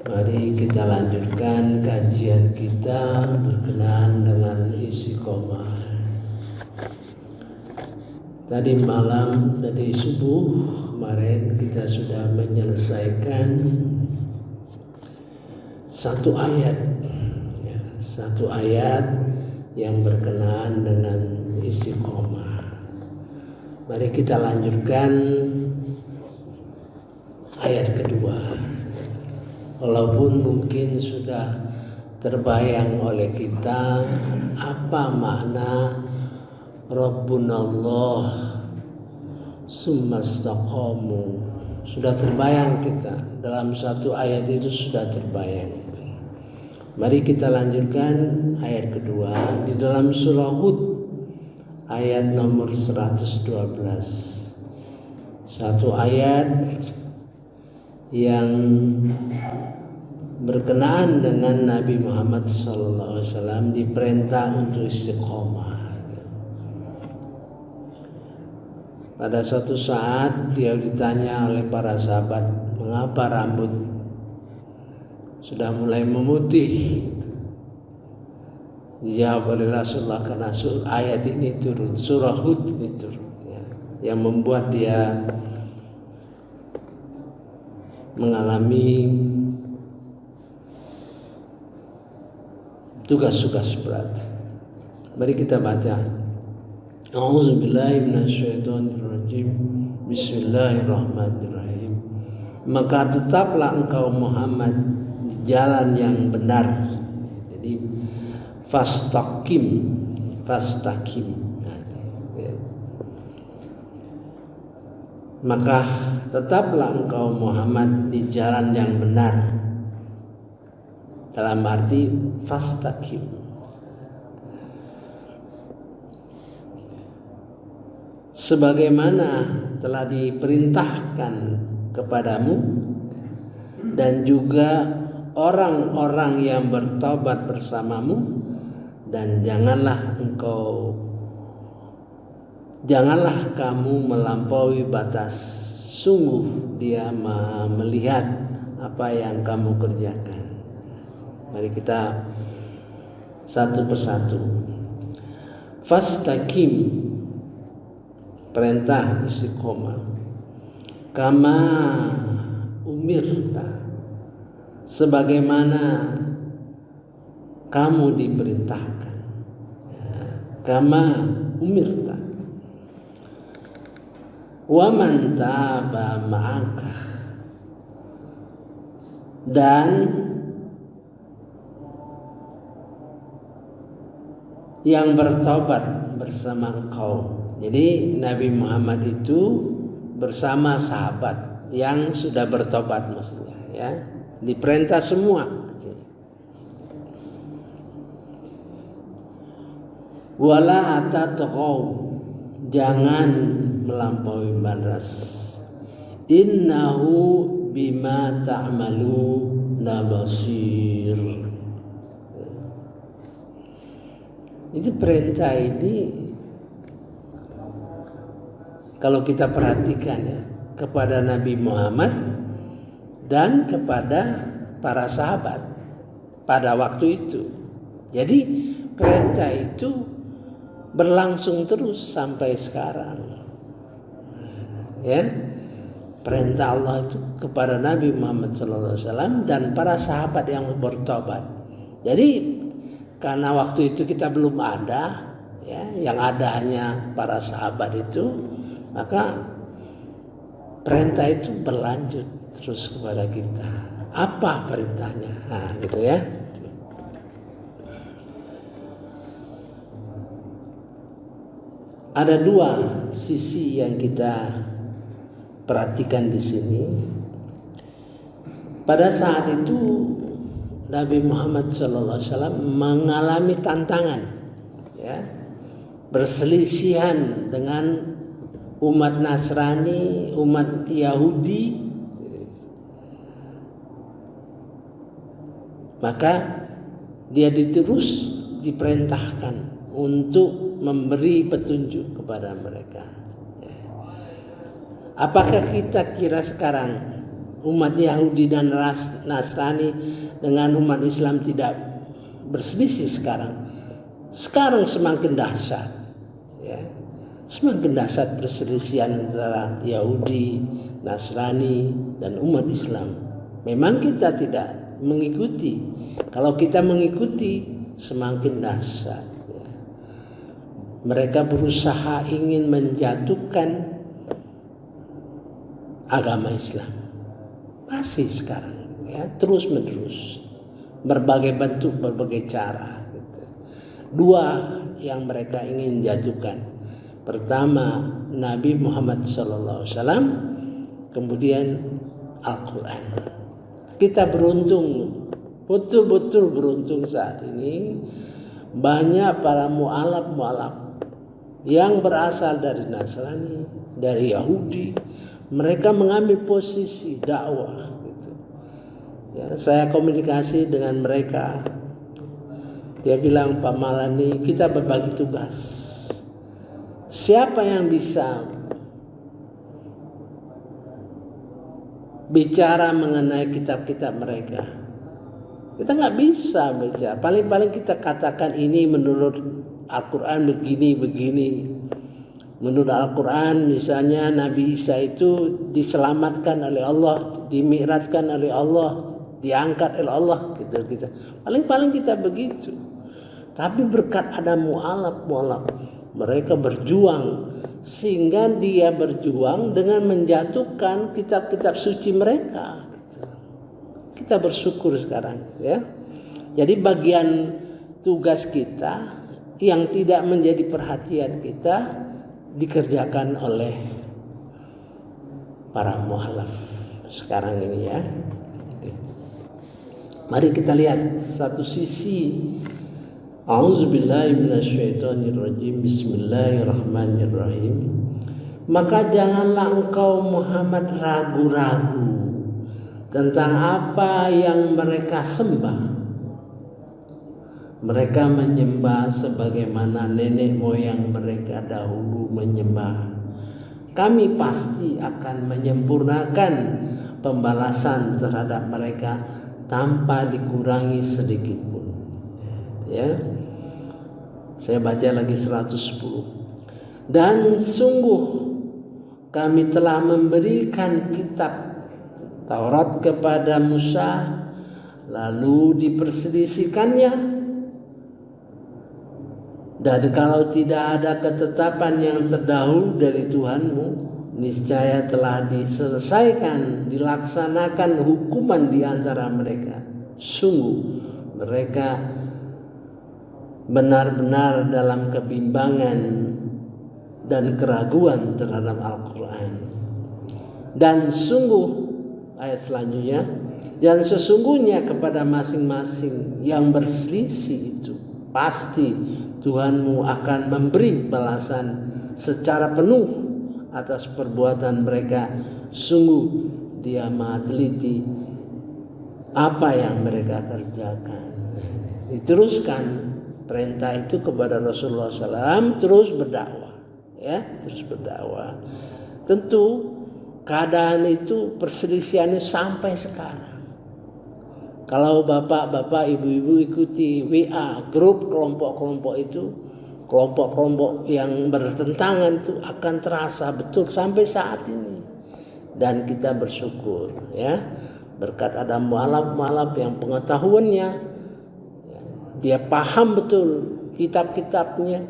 Mari kita lanjutkan kajian kita berkenaan dengan istiqomah. Tadi subuh kemarin kita sudah menyelesaikan satu ayat yang berkenaan dengan istiqomah. Mari kita lanjutkan ayat kedua. Walaupun mungkin sudah terbayang oleh kita apa makna Rabbunallah summastaqamu, sudah terbayang kita dalam satu ayat itu sudah terbayang. Mari kita lanjutkan ayat kedua di dalam surah Hud ayat nomor 112. Satu ayat yang berkenaan dengan Nabi Muhammad SAW diperintah untuk istiqomah. Pada suatu saat dia ditanya oleh para sahabat, mengapa rambut sudah mulai memutih? Dijawab oleh Rasulullah, karena ayat ini turun, surah Hud ini turun, yang membuat dia mengalami tugas-tugas berat. Mari kita baca. A'udzubillahi minasyaitonirrajim. Bismillahirrahmanirrahim. Maka tetaplah engkau Muhammad di jalan yang benar. Jadi fastaqim. Maka tetaplah engkau Muhammad di jalan yang benar. Dalam arti fastaqim. Sebagaimana telah diperintahkan kepadamu dan juga orang-orang yang bertobat bersamamu, dan janganlah kamu melampaui batas. Sungguh dia Maha melihat apa yang kamu kerjakan. Mari kita satu persatu. Fastaqim, perintah istiqomah. Kama umirta, sebagaimana kamu diperintahkan. Kama umirta. Wa man taba ma'aka, dan yang bertobat bersama engkau. Jadi Nabi Muhammad itu bersama sahabat yang sudah bertobat, maksudnya ya, diperintah semua. Wala atatqau, jangan melampaui batas. Innahu bima ta'maluna basir. Itu perintah ini kalau kita perhatikan ya, kepada Nabi Muhammad dan kepada para sahabat pada waktu itu. Jadi perintah itu berlangsung terus sampai sekarang. Ya, perintah Allah itu kepada Nabi Muhammad SAW dan para sahabat yang bertobat. Jadi karena waktu itu kita belum ada, ya, yang ada hanya para sahabat itu, maka perintah itu berlanjut terus kepada kita. Apa perintahnya? Nah, gitu ya. Ada dua sisi yang kita perhatikan di sini. Pada saat itu Nabi Muhammad SAW mengalami tantangan, ya, berselisihan dengan umat Nasrani, umat Yahudi. Maka dia diperintahkan untuk memberi petunjuk kepada mereka. Apakah kita kira sekarang umat Yahudi dan Nasrani dengan umat Islam tidak berselisih sekarang. Sekarang semakin dahsyat, ya. Semakin dahsyat perselisihan antara Yahudi, Nasrani dan umat Islam. Memang kita tidak mengikuti. Kalau kita mengikuti semakin dahsyat, ya. Mereka berusaha ingin menjatuhkan agama Islam. Masih sekarang, ya, terus menerus, berbagai bentuk, berbagai cara, gitu. Dua yang mereka ingin jatuhkan. Pertama Nabi Muhammad SAW, kemudian Al-Quran. Kita beruntung, betul-betul beruntung saat ini. Banyak para mu'alaf yang berasal dari Nasrani, dari Yahudi. Mereka mengambil posisi dakwah, gitu. Ya, saya komunikasi dengan mereka. Dia bilang, Pak Malani, kita berbagi tugas. Siapa yang bisa bicara mengenai kitab-kitab mereka? Kita nggak bisa bicara. Paling-paling kita katakan ini menurut Al-Quran begini. Menurut Al-Quran misalnya Nabi Isa itu diselamatkan oleh Allah, dimi'rajkan oleh Allah, diangkat oleh Allah, gitu. Paling-paling kita begitu. Tapi berkat ada mu'alaf, mereka berjuang sehingga dia berjuang dengan menjatuhkan kitab-kitab suci mereka. Gitu. Kita bersyukur sekarang, ya. Jadi bagian tugas kita yang tidak menjadi perhatian kita dikerjakan oleh para mu'alaf sekarang ini, ya. Mari kita lihat satu sisi. A'udzubillahi minasyaitonirrajim. Bismillahirrahmanirrahim. Maka janganlah engkau Muhammad ragu-ragu tentang apa yang mereka sembah. Mereka menyembah sebagaimana nenek moyang mereka dahulu menyembah. Kami pasti akan menyempurnakan pembalasan terhadap mereka tanpa dikurangi sedikit pun. Ya. Saya baca lagi 110. Dan sungguh kami telah memberikan kitab Taurat kepada Musa, lalu diperselisihkannya. Dan kalau tidak ada ketetapan yang terdahulu dari Tuhanmu, niscaya telah diselesaikan, dilaksanakan hukuman di antara mereka. Sungguh mereka benar-benar dalam kebimbangan dan keraguan terhadap Al-Quran. Dan sungguh, ayat selanjutnya, dan sesungguhnya kepada masing-masing yang berselisih itu pasti Tuhanmu akan memberi balasan secara penuh atas perbuatan mereka. Sungguh Dia Maha teliti apa yang mereka kerjakan. Diteruskan perintah itu kepada Rasulullah SAW, terus berdakwah, ya, terus berdakwah. Tentu keadaan itu perselisihannya sampai sekarang. Kalau bapak-bapak, ibu-ibu ikuti WA, grup kelompok-kelompok itu, kelompok-kelompok yang bertentangan itu akan terasa betul sampai saat ini. Dan kita bersyukur, ya, berkat ada mu'alaf yang pengetahuannya, ya, dia paham betul kitab-kitabnya,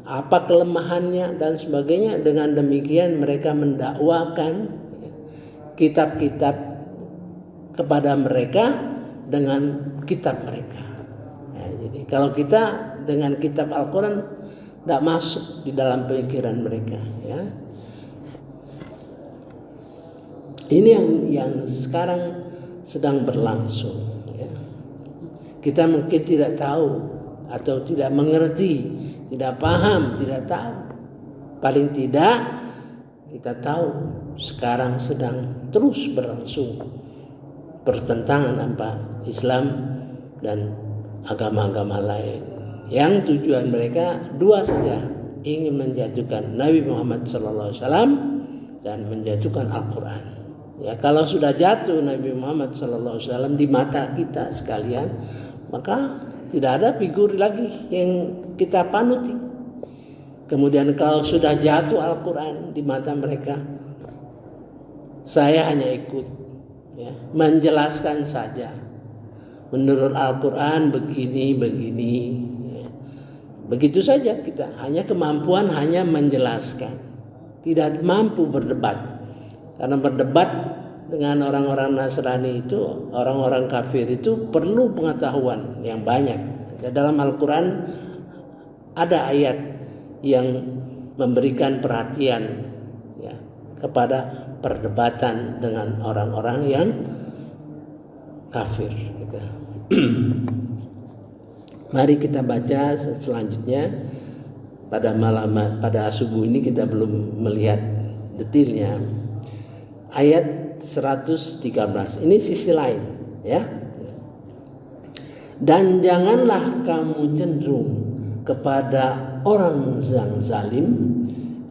apa kelemahannya dan sebagainya. Dengan demikian mereka mendakwakan kitab-kitab kepada mereka dengan kitab mereka. Ya, jadi kalau kita dengan kitab Al-Quran tidak masuk di dalam pemikiran mereka, ya. Ini yang sekarang sedang berlangsung, ya. Kita mungkin tidak tahu atau tidak mengerti, tidak paham, tidak tahu. Paling tidak kita tahu sekarang sedang terus berlangsung pertentangan antara Islam dan agama-agama lain yang tujuan mereka dua saja, ingin menjatuhkan Nabi Muhammad SAW dan menjatuhkan Al-Quran, Ya, kalau sudah jatuh Nabi Muhammad SAW di mata kita sekalian, maka tidak ada figur lagi yang kita panuti. Kemudian kalau sudah jatuh Al-Quran di mata mereka, saya hanya ikut, ya, menjelaskan saja. Menurut Al-Quran begini. Ya. Begitu saja kita, hanya kemampuan hanya menjelaskan, tidak mampu berdebat. Karena berdebat dengan orang-orang Nasrani itu, orang-orang kafir itu perlu pengetahuan yang banyak. Dalam Al-Quran ada ayat yang memberikan perhatian, ya, kepada perdebatan dengan orang-orang yang kafir. Gitu. Mari kita baca selanjutnya. Pada subuh ini kita belum melihat detailnya. Ayat 113. Ini sisi lain, ya. Dan janganlah kamu cenderung kepada orang yang zalim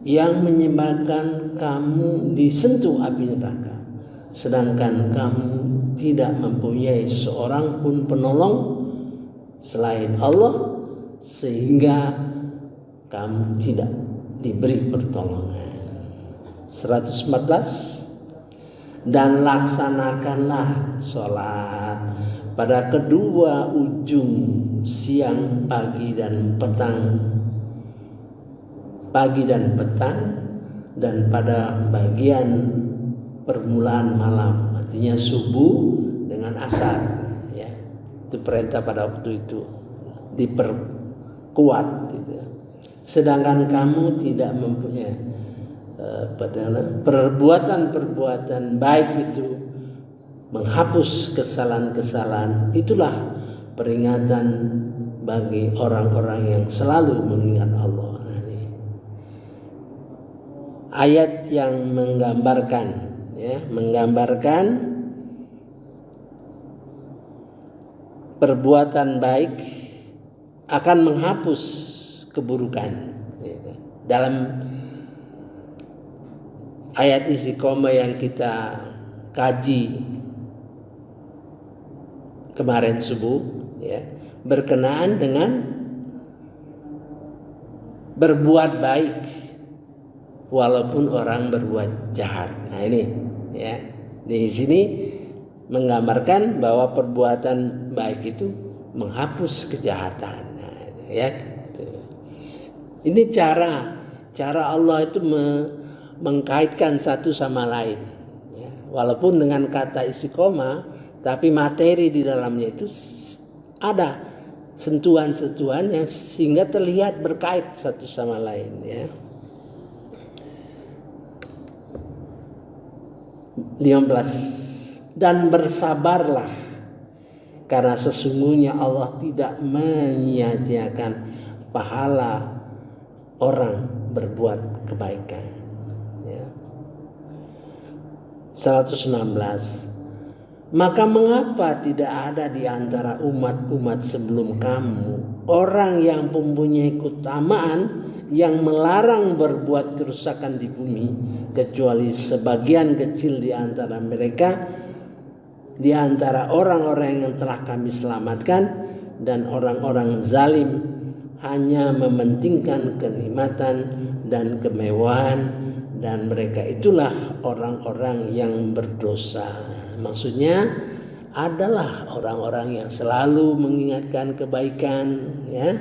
yang menyebabkan kamu disentuh api neraka, sedangkan kamu tidak mempunyai seorang pun penolong selain Allah, sehingga kamu tidak diberi pertolongan. 114. Dan laksanakanlah sholat pada kedua ujung siang, pagi dan petang, dan pada bagian permulaan malam, artinya subuh dengan asar, ya. Itu perintah pada waktu itu diperkuat, gitu. Sedangkan kamu tidak mempunyai perbuatan baik itu menghapus kesalahan-kesalahan. Itulah peringatan bagi orang-orang yang selalu mengingat Allah. Ayat yang menggambarkan perbuatan baik akan menghapus keburukan. Dalam ayat istiqomah yang kita kaji kemarin subuh, ya, berkenaan dengan berbuat baik walaupun orang berbuat jahat. Nah ini, ya, di sini menggambarkan bahwa perbuatan baik itu menghapus kejahatan. Nah, ya, gitu. Ini cara Allah itu mengkaitkan satu sama lain, ya. Walaupun dengan kata istiqomah, tapi materi di dalamnya itu ada sentuhan-sentuhan yang sehingga terlihat berkait satu sama lain, ya. 15. Dan bersabarlah, karena sesungguhnya Allah tidak menyia-nyiakan pahala orang berbuat kebaikan. 116. Maka mengapa tidak ada di antara umat-umat sebelum kamu orang yang mempunyai keutamaan yang melarang berbuat kerusakan di bumi, kecuali sebagian kecil di antara mereka, di antara orang-orang yang telah kami selamatkan, dan orang-orang zalim hanya mementingkan kenikmatan dan kemewahan, dan mereka itulah orang-orang yang berdosa. Maksudnya adalah orang-orang yang selalu mengingatkan kebaikan, ya,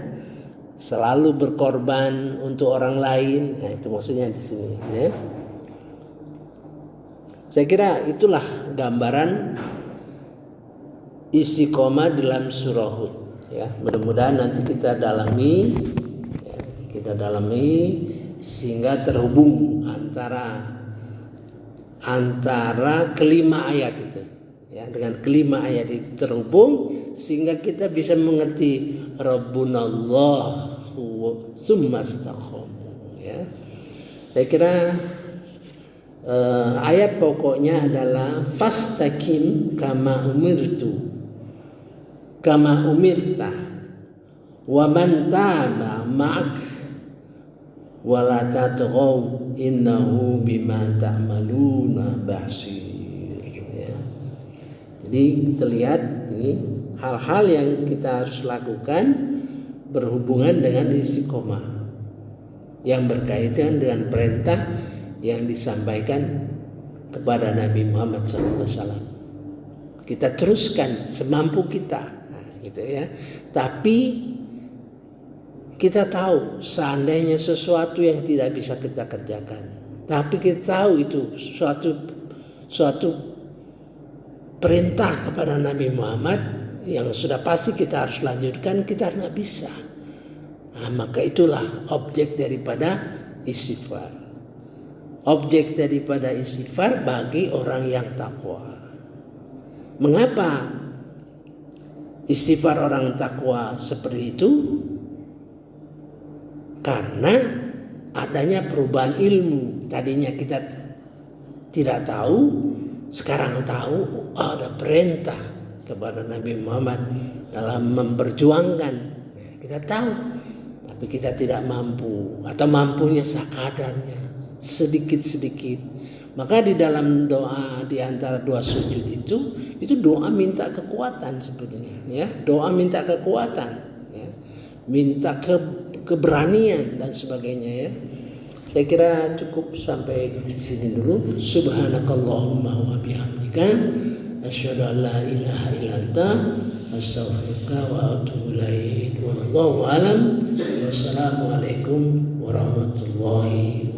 selalu berkorban untuk orang lain. Nah, itu maksudnya di sini, ya. Saya kira itulah gambaran istiqomah dalam surah Hud, ya. Mudah-mudahan nanti kita dalami, ya, sehingga terhubung antara kelima ayat itu, ya, dengan kelima ayat itu terhubung sehingga kita bisa mengerti Rabbunallahu summastaqamu, ya. Saya kira ayat pokoknya adalah fastaqim kama umirta wa man taba ma'ak wala tatghaw innahu bima ta'maluna basir. Jadi kita lihat ini hal-hal yang kita harus lakukan berhubungan dengan istiqomah yang berkaitan dengan perintah yang disampaikan kepada Nabi Muhammad SAW. Kita teruskan semampu kita, gitu ya. Tapi kita tahu seandainya sesuatu yang tidak bisa kita kerjakan, tapi kita tahu itu suatu perintah kepada Nabi Muhammad yang sudah pasti kita harus lanjutkan, kita nggak bisa. Nah, maka itulah objek daripada istighfar. Objek daripada istighfar bagi orang yang takwa. Mengapa istighfar orang takwa seperti itu? Karena adanya perubahan ilmu. Tadinya kita tidak tahu, sekarang tahu ada perintah kepada Nabi Muhammad dalam memperjuangkan. Kita tahu, tapi kita tidak mampu atau mampunya sekadarnya, sedikit-sedikit. Maka di dalam doa, di antara doa sujud itu doa minta kekuatan sebenarnya, ya. Doa minta kekuatan, ya. Minta keberanian dan sebagainya, ya. Saya kira cukup sampai di sini dulu. Subhanakallahumma wa bihamdika asyhadu an la ilaha illa anta astaghfiruka wa atubu ilaik. Wallahu a'lam. Wassalamualaikum warahmatullahi